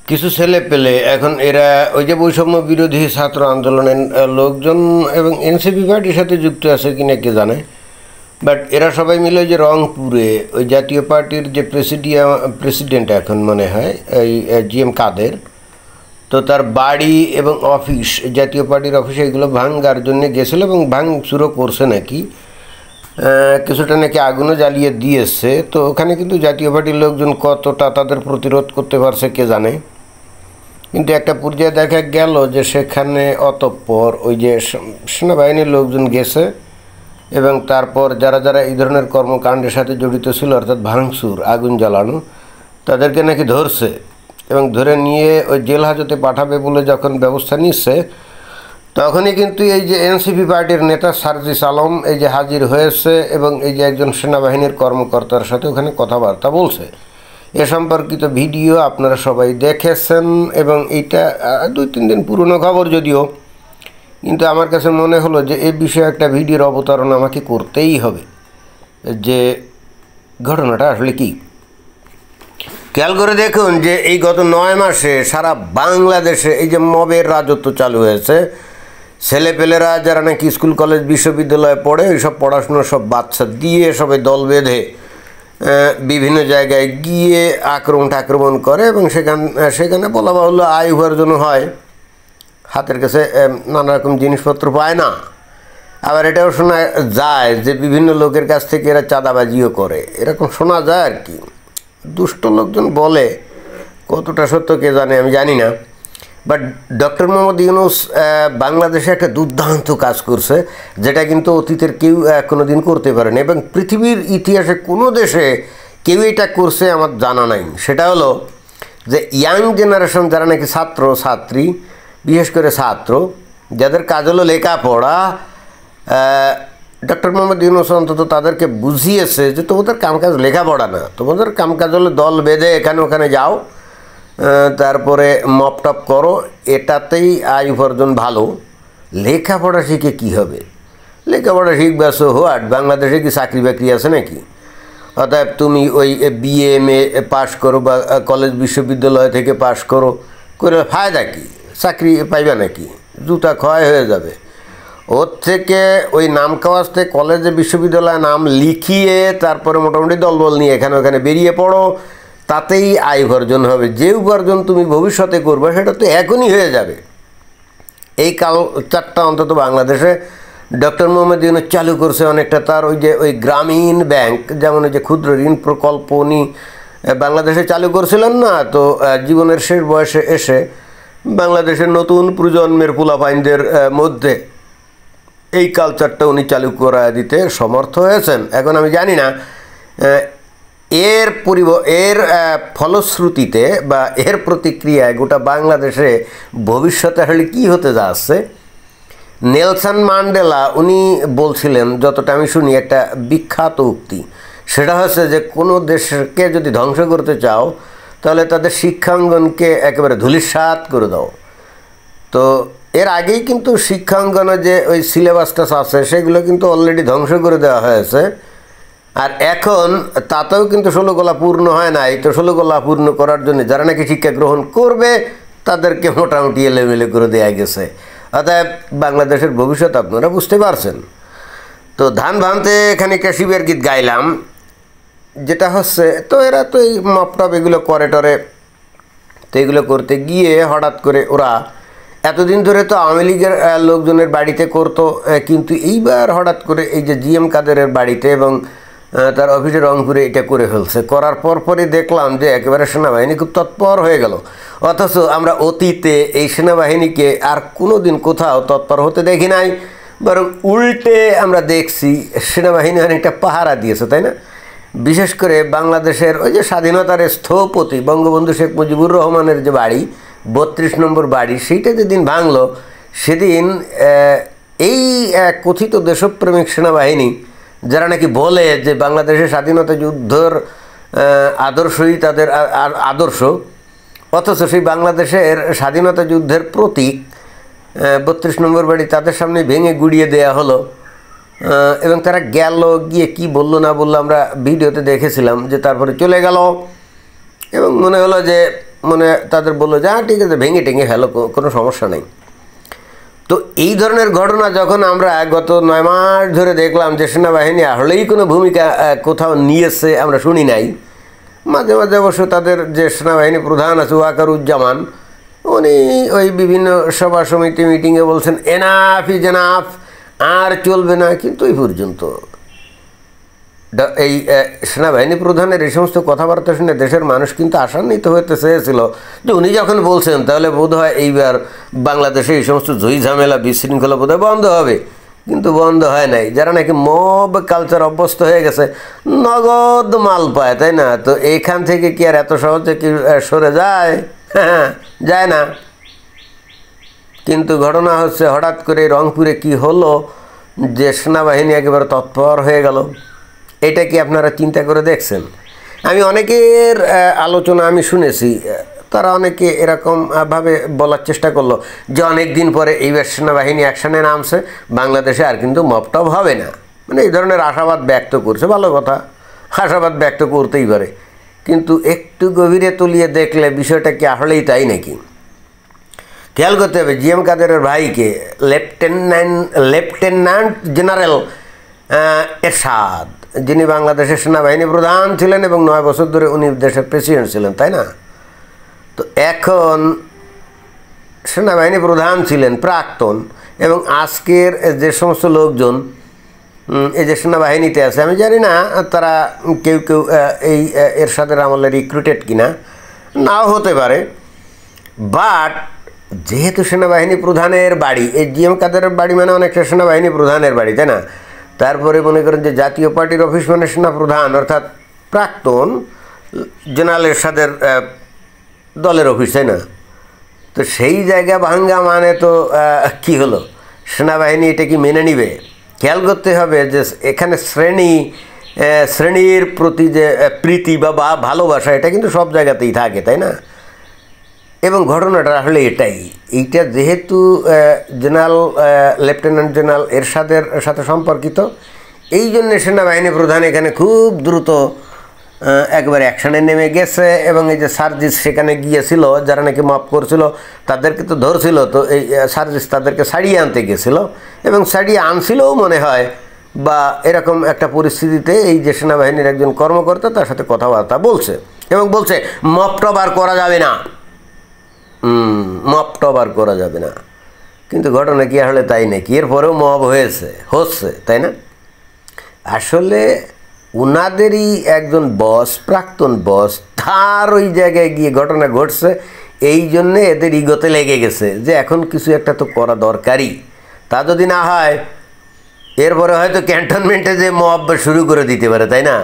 কিছু ছেলে পেলে এখন এরা ওই যে বৈষম্য বিরোধী ছাত্র আন্দোলনের লোকজন এবং এনসিপি পার্টির সাথে যুক্ত আছে কিনা কে জানে। বাট এরা সবাই মিলে ওই যে রংপুরে ওই জাতীয় পার্টির যে প্রেসিডেন্ট এখন মনে হয় এই GM কাদের, তো তার বাড়ি এবং অফিস জাতীয় পার্টির অফিসে এগুলো ভাঙার জন্য গেছিলো এবং ভাঙচুরও করছে নাকি, কিছুটা নাকি আগুনও জ্বালিয়ে দিয়েছে। তো ওখানে কিন্তু জাতীয় পার্টির লোকজন কতটা তাদের প্রতিরোধ করতে পারছে কে জানে। কিন্তু একটা পর্যায়ে দেখা গেল যে সেখানে অতঃপর ওই যে সেনাবাহিনীর লোকজন গেছে এবং তারপর যারা যারা এই ধরনের কর্মকাণ্ডের সাথে জড়িত ছিল, অর্থাৎ ভাঙচুর আগুন জ্বালানো, তাদেরকে নাকি ধরছে এবং ধরে নিয়ে ওই জেল হাজতে পাঠাবে বলে যখন ব্যবস্থা নিচ্ছে, তখনই কিন্তু এই যে এনসিপি পার্টির নেতা সার্জিস আলম এই যে হাজির হয়েছে এবং এই যে একজন সেনাবাহিনীর কর্মকর্তার সাথে ওখানে কথাবার্তা বলছে। এ সম্পর্কিত ভিডিও আপনারা সবাই দেখেছেন এবং এইটা 2-3 দিন পুরনো খবর যদিও, কিন্তু আমার কাছে মনে হলো যে এই বিষয়ে একটা ভিডিওর অবতারণা আমাকে করতেই হবে যে ঘটনাটা আসলে কি। খেয়াল করে দেখুন যে এই গত 9 মাসে সারা বাংলাদেশে এই যে মবের রাজত্ব চালু হয়েছে। ছেলেপেলেরা যারা নাকি স্কুল কলেজ বিশ্ববিদ্যালয়ে পড়ে ওইসব পড়াশুনো সব বাচ্চা দিয়ে সবাই দল বেঁধে বিভিন্ন জায়গায় গিয়ে আক্রমণ করে এবং সেখানে বলা বাহুল্য আয় উপার্জন হয়, হাতের কাছে নানা রকম জিনিসপত্র পায় না। আবার এটাও শোনা যায় যে বিভিন্ন লোকের কাছ থেকে এরা চাঁদাবাজিও করে, এরকম শোনা যায় আর কি। দুষ্ট লোকজন বলে, কতটা সত্য কে জানে আমি জানি না। বাট ডক্টর মোহাম্মদ ইউনূস বাংলাদেশে একটা দুর্দান্ত কাজ করছে, যেটা কিন্তু অতীতের কেউ কোনো দিন করতে পারেনি এবং পৃথিবীর ইতিহাসে কোনো দেশে কেউ এটা করছে আমার জানা নাই। সেটা হলো যে ইয়াং জেনারেশন যারা নাকি ছাত্র ছাত্রী, বিশেষ করে ছাত্র যাদের কাজ হলো লেখাপড়া, ডক্টর মোহাম্মদ ইউনূস অন্তত তাদেরকে বুঝিয়েছে যে তোমাদের কামকাজ লেখাপড়া না, তোমাদের কামকাজ হলো দল বেঁধে এখানে ওখানে যাও, তারপরে মপটপ করো, এটাতেই আয় উপার্জন ভালো। লেখাপড়া শিখে কী হবে? লেখাপড়া শিখবে সো হোয়াট, বাংলাদেশে কি চাকরি বাকরি আছে নাকি? অতএব তুমি ওই BA-MA পাশ করো বা কলেজ বিশ্ববিদ্যালয় থেকে পাশ করো, করে ফায়দা কী? চাকরি পাইবে নাকি? জুতা ক্ষয় হয়ে যাবে। ওর থেকে ওই নাম কাওয়াজতে কলেজে বিশ্ববিদ্যালয়ে নাম লিখিয়ে তারপরে মোটামুটি দলবল নিয়ে এখানে ওখানে বেরিয়ে পড়ো, তাতেই আয় উপার্জন হবে। যে উপার্জন তুমি ভবিষ্যতে করবে সেটা তো এখনই হয়ে যাবে। এই কালচারটা অন্তত বাংলাদেশে ডক্টর মোহাম্মদ ইউনূস চালু করছে অনেকটা। তার ওই গ্রামীণ ব্যাংক, যেমন ওই যে ক্ষুদ্র ঋণ প্রকল্প উনি বাংলাদেশে চালু করছিলেন না, তো জীবনের শেষ বয়সে এসে বাংলাদেশের নতুন প্রজন্মের পোলাপাইনদের মধ্যে এই কালচারটা উনি চালু করা দিতে সমর্থ হয়েছেন। এখন আমি জানি না এর ফলশ্রুতিতে বা এর প্রতিক্রিয়ায় গোটা বাংলাদেশে ভবিষ্যতে আসলে কী হতে যাচ্ছে। নেলসন ম্যান্ডেলা উনি বলছিলেন, যতটা আমি শুনি, একটা বিখ্যাত উক্তি, সেটা হচ্ছে যে কোনো দেশকে যদি ধ্বংস করতে চাও তাহলে তাদের শিক্ষাঙ্গনকে একেবারে ধূলিসাৎ করে দাও। তো এর আগেই কিন্তু শিক্ষাঙ্গনে যে ওই সিলেবাসটা আছে সেগুলো কিন্তু অলরেডি ধ্বংস করে দেওয়া হয়েছে। আর এখন তাতেও কিন্তু 16 গলা পূর্ণ হয় নাই। তো 16 গলা পূর্ণ করার জন্য যারা নাকি শিক্ষা গ্রহণ করবে তাদেরকে মোটামুটি এলেমেলে করে দেওয়া গেছে। অতএব বাংলাদেশের ভবিষ্যৎ আপনারা বুঝতে পারছেন। তো ধান ভানতে খানিকটা শিবের গীত গাইলাম, যেটা হচ্ছে তো এরা তো এই মপটপ এগুলো করে টরে, তো এগুলো করতে গিয়ে হঠাৎ করে ওরা এতদিন ধরে তো আওয়ামী লীগের লোকজনের বাড়িতে করতো, কিন্তু এইবার হঠাৎ করে এই যে GM কাদেরের বাড়িতে এবং তার অফিসে রংপুরে এটা করে ফেলছে। করার পরই দেখলাম যে একেবারে সেনাবাহিনী খুব তৎপর হয়ে গেল। অথচ আমরা অতীতে এই সেনাবাহিনীকে আর কোনো দিন কোথাও তৎপর হতে দেখি নাই, বরং উল্টে আমরা দেখছি সেনাবাহিনী অনেকটা পাহারা দিয়েছে, তাই না? বিশেষ করে বাংলাদেশের ওই যে স্বাধীনতার স্থপতি বঙ্গবন্ধু শেখ মুজিবুর রহমানের যে বাড়ি 32 নম্বর বাড়ি, সেইটা যেদিন ভাঙলো সেদিন এই কথিত দেশপ্রেমিক সেনাবাহিনী যারা নাকি বলে যে বাংলাদেশের স্বাধীনতা যুদ্ধের আদর্শই তাদের আদর্শ, অথচ সেই বাংলাদেশের স্বাধীনতা যুদ্ধের প্রতীক 32 নম্বর বাড়ি তাদের সামনে ভেঙে গুড়িয়ে দেয়া হলো। এবং তারা গেল গিয়ে কি বলল না বলল আমরা ভিডিওতে দেখেছিলাম, যে তারপরে চলে গেল এবং মনে হলো যে মানে তাদের বললো যে হ্যাঁ ঠিক আছে ভেঙে টেঙে ফেলো, কোনো সমস্যা নেই। তো এই ধরনের ঘটনা যখন আমরা গত 9 মাস ধরে দেখলাম যে সেনাবাহিনী আসলেই কোনো ভূমিকা কোথাও নিয়েছে আমরা শুনি নাই। মাঝে মাঝে অবশ্য তাদের যে সেনাবাহিনী প্রধান আছে ওয়াকারুজ্জামান, উনি ওই বিভিন্ন সভা সমিতি মিটিংয়ে বলছেন এনাফ ইজ এনাফ, আর চলবে না। কিন্তু এই পর্যন্ত এই সেনাবাহিনী প্রধানের এই সমস্ত কথাবার্তা শুনে দেশের মানুষ কিন্তু আশান্বিত হতে চেয়েছিল যে উনি যখন বলছেন তাহলে বোধ হয় এইবার বাংলাদেশে এই সমস্ত ঝই ঝামেলা বিশৃঙ্খলা বোধ হয় বন্ধ হবে। কিন্তু বন্ধ হয় নাই। যারা নাকি মব কালচার অভ্যস্ত হয়ে গেছে, নগদ মাল পায়, তাই না? তো এইখান থেকে কি আর এত সহজে কি সরে যায়? হ্যাঁ, যায় না। কিন্তু ঘটনা হচ্ছে হঠাৎ করে রংপুরে কি হলো যে সেনাবাহিনী একেবারে তৎপর হয়ে গেল। এটা কি আপনারা চিন্তা করে দেখছেন? আমি অনেকের আলোচনা আমি শুনেছি, তারা অনেকে এরকমভাবে বলার চেষ্টা করলো যে অনেক দিন পরে এইবার সেনাবাহিনী অ্যাকশানে নামছে, বাংলাদেশে আর কিন্তু মপটপ হবে না, মানে এই ধরনের আশাবাদ ব্যক্ত করছে। ভালো কথা, আশাবাদ ব্যক্ত করতেই পারে, কিন্তু একটু গভীরে তলিয়ে দেখলে বিষয়টা কি আসলেই তাই নাকি? খেয়াল করতে হবে জিএম কাদেরের ভাইকে লেফটেন্যান্ট জেনারেল এরশাদ, যিনি বাংলাদেশের সেনাবাহিনী প্রধান ছিলেন এবং 9 বছর ধরে উনি দেশের প্রেসিডেন্ট ছিলেন, তাই না? তো এখন সেনাবাহিনী প্রধান ছিলেন প্রাক্তন, এবং আজকের যে সমস্ত লোকজন এই যে সেনাবাহিনীতে আছে, আমি জানি না তারা কেউ কেউ এই এরশাদের আমলে রিক্রুটেড কিনা, নাও হতে পারে। বাট যেহেতু সেনাবাহিনী প্রধানের বাড়ি, এই জিএম কাদেরের বাড়ি মানে অনেকটা সেনাবাহিনী প্রধানের বাড়ি, তাই না? তারপরে মনে করেন যে জাতীয় পার্টির অফিস মানে সেনা প্রধান অর্থাৎ প্রাক্তন জেনারেল এরশাদের দলের অফিস, তাই না? তো সেই জায়গা ভাঙ্গা মানে তো কি হলো, সেনাবাহিনী এটা কি মেনে নিবে? খেয়াল করতে হবে যে এখানে শ্রেণীর প্রতি যে প্রীতি বা ভালোবাসা, এটা কিন্তু সব জায়গাতেই থাকে, তাই না? এবং ঘটনাটা আসলে এইটা যেহেতু লেফটেন্যান্ট জেনারেল এরশাদের সাথে সম্পর্কিত, এই জন্যে সেনাবাহিনী প্রধান এখানে খুব দ্রুত একবার অ্যাকশানে নেমে গেছে। এবং এই যে সার্জিস সেখানে গিয়েছিল, যারা নাকি মাপ করছিল তাদেরকে তো ধরছিল, তো এই সার্জিস তাদেরকে ছাড়িয়ে আনতে গেছিল এবং ছাড়িয়ে আনছিলও মনে হয়, বা এরকম একটা পরিস্থিতিতে এই যে সেনাবাহিনীর একজন কর্মকর্তা তার সাথে কথাবার্তা বলছে এবং বলছে মপটপ আর করা যাবে না, মপটপ আর করা যাবে না। কিন্তু ঘটনা কি আসলে তাই নাকি? এরপরেও মব হচ্ছে, তাই না? আসলে উনাদেরই একজন বস, প্রাক্তন বস, তার ওই জায়গায় গিয়ে ঘটনা ঘটছে, এই জন্যে এদের ইগোতে লেগে গেছে যে এখন কিছু একটা তো করা দরকারই। তা যদি না হয় এরপরে হয়তো ক্যান্টনমেন্টে যে মব শুরু করে দিতে পারে, তাই না?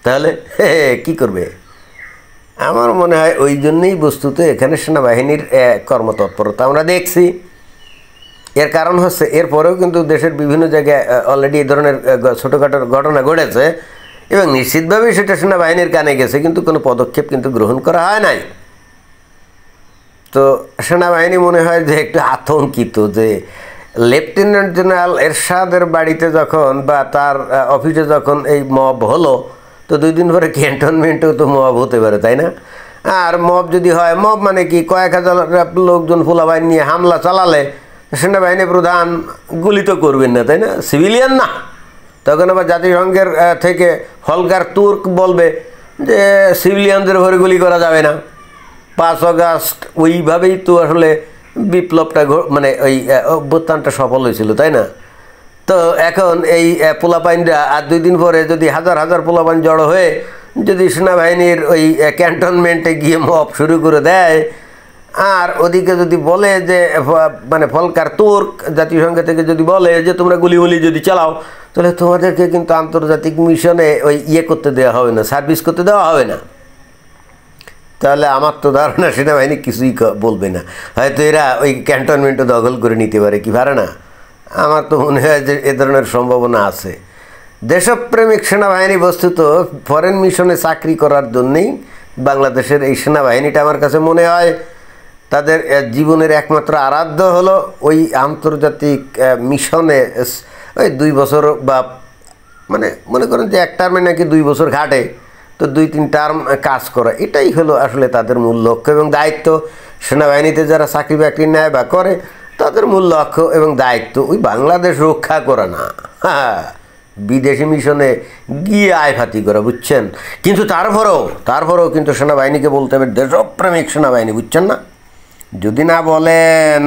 তাহলে কি করবে? আমার মনে হয় ওই জন্যেই বস্তুত এখানে সেনাবাহিনীর কর্মতৎপরতা আমরা দেখছি। এর কারণ হচ্ছে এরপরেও কিন্তু দেশের বিভিন্ন জায়গায় অলরেডি এই ধরনের ছোটোখাটো ঘটনা ঘটেছে এবং নিশ্চিতভাবেই সেটা সেনাবাহিনীর কানে গেছে, কিন্তু কোনো পদক্ষেপ কিন্তু গ্রহণ করা হয় নাই। তো সেনাবাহিনী মনে হয় যে একটু আতঙ্কিত যে লেফটেন্যান্ট জেনারেল এরশাদের বাড়িতে যখন বা তার অফিসে যখন এই মব হলো, তো 2 দিন পরে ক্যান্টনমেন্টেও তো মব হতে পারে, তাই না? আর মব যদি হয়, মব মানে কি, কয়েক হাজার লোকজন ফুলাবাহিনী নিয়ে হামলা চালালে সেনাবাহিনী প্রধান গুলি তো করবেন না, তাই না? সিভিলিয়ান না। তখন আবার জাতিসংঘের থেকে ফলকার তুর্ক বলবে যে সিভিলিয়ানদের উপরে গুলি করা যাবে না। 5 আগস্ট ওইভাবেই তো আসলে বিপ্লবটা মানে ওই অভ্যুত্থানটা সফল হয়েছিল, তাই না? তো এখন এই পোলাপাইনরা আর 2 দিন পরে যদি হাজার হাজার পোলাপাইন জড়ো হয়ে যদি সেনাবাহিনীর ওই ক্যান্টনমেন্টে গিয়ে মব শুরু করে দেয়, আর ওদিকে যদি বলে যে মানে ফলকার তুর্ক জাতিসংঘ থেকে যদি বলে যে তোমরা গুলি যদি চালাও, তাহলে তোমাদেরকে কিন্তু আন্তর্জাতিক মিশনে ওই করতে দেওয়া হবে না, সার্ভিস করতে দেওয়া হবে না। তাহলে আমার তো ধারণা সেনাবাহিনী কিছুই বলবে না, হয়তো এরা ওই ক্যান্টনমেন্টও দখল করে নিতে পারে, কি পারে না? আমার তো মনে হয় যে এ ধরনের সম্ভাবনা আছে। দেশপ্রেমিক সেনাবাহিনী বস্তুত ফরেন মিশনে চাকরি করার জন্যেই বাংলাদেশের এই সেনাবাহিনীটা আমার কাছে মনে হয় তাদের জীবনের একমাত্র আরাধ্য হলো ওই আন্তর্জাতিক মিশনে ওই 2 বছর বা মানে মনে করেন যে এক টার্মে নাকি 2 বছর ঘাটে, তো 2-3 টার্ম কাজ করা, এটাই হলো আসলে তাদের মূল লক্ষ্য এবং দায়িত্ব। সেনাবাহিনীতে যারা চাকরি বাকরি নেয় বা করে, তাদের মূল লক্ষ্য এবং দায়িত্ব ওই বাংলাদেশ রক্ষা করা না, হ্যাঁ, বিদেশি মিশনে গিয়ে আয়ফাতি করা, বুঝছেন। কিন্তু তারপরেও কিন্তু সেনাবাহিনীকে বলতে হবে দেশপ্রেমিক সেনাবাহিনী, বুঝছেন না। যদি না বলেন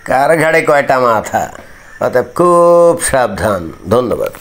কার ঘাড়ে কয়টা মাথা, অতএব খুব সাবধান। ধন্যবাদ।